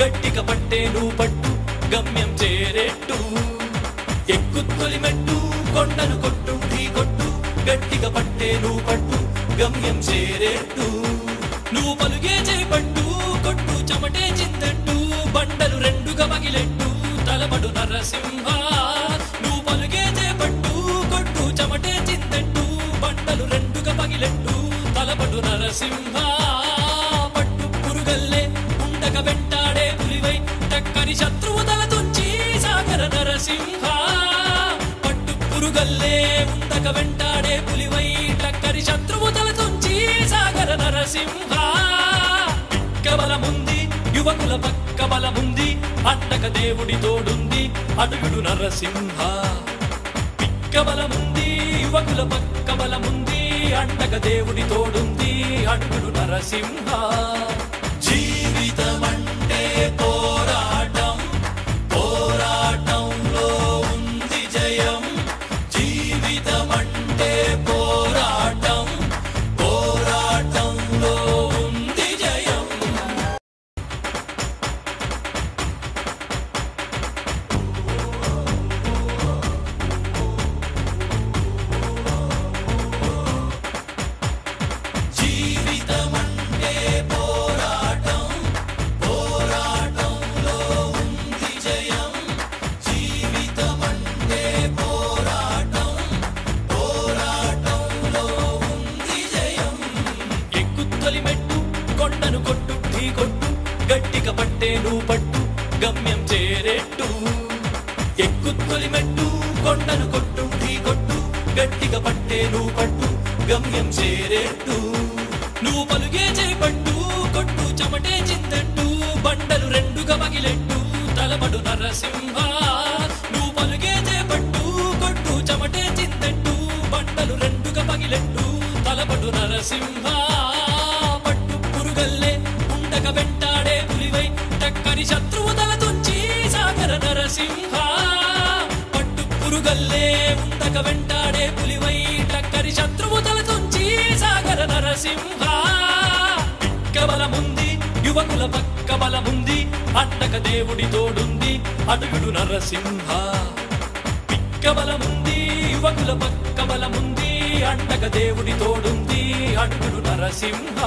గట్టిగా పట్టేను పట్టు గమ్యం చేరేట్టు ఎక్కుత్తొలి మెట్టు కొండను కొట్టు ఢీ కొట్టు గట్టిగా పట్టేను పట్టు గమ్యం చేరేట్టు నువ్వు పలుగే చేపట్టు కొట్టు చెమటే చిందట్టు బండలు రెండుగా పగిలెట్టు తలబడు నరసింహ నువ్వు పలుగే చేపట్టు కొట్టు చెమటే చిందట్టు బండలు రెండుగా పగిలెట్టు తలబడు నరసింహ పట్టు పురుగల్లే ఉండక వెంటాడే పులివై టక్కరి శత్రువు తల తుంచి సాగర నరసింహ పట్టు పురుగల్లే ఉండక వెంటాడే పులివై టక్కరి శత్రువు తల తుంచి సాగర నరసింహ బలముంది యువకుల పక్క బలముంది అట్టక దేవుడి తోడుంది అడుగుడు నరసింహ పిక్క బలముంది యువకుల పక్క బలముంది అట్టక దేవుడి తోడుంది అడుగుడు నరసింహ జీవితమంటే పోరాటం పోరాటంలో ఉంది జయం జీవితమంటే పోరాటం పోరాటంలో ఉంది జయం జీవితమంటే పోరాటం పోరాటంలో ఉంది జయం జీవితమంటే పోరాటం పోరాటంలో ఉంది జయం ఎక్కుత్తొలి మెట్టు కొండను కొట్టు ఢీ కొట్టు గట్టిగా పట్టేను పట్టు గమ్యం చేరేట్టు ఎక్కుత్తొలి మెట్టు కొండను కొట్టు ఢీ కొట్టు గట్టిగా పట్టేను పట్టు గమ్యం చేరేట్టు నువ్వు పలుగే చేపట్టు కొట్టు చెమటే చిందట్టు బండలు రెండుగా పగిలెట్టు తలబడు నరసింహ నువ్వు పలుగే చేపట్టు కొట్టు చెమటే చిందట్టు బండలు రెండుగా పగిలెట్టు తలబడు నరసింహ పట్టు పురుగల్లే ఉండక వెంటాడే పులివై టక్కరి శత్రువు తల తుంచి సాగర నరసింహ పట్టు పురుగల్లే ఉండక వెంటాడే పులివై టక్కరి శత్రువు తల తుంచి సాగర నరసింహ బలముంది యువకుల పక్క బలముంది అట్టక దేవుడి తోడుంది అడుగుడు నరసింహ పిక్క బలముంది యువకుల పక్క బలముంది అట్టక దేవుడి తోడుంది అడుగుడు నరసింహ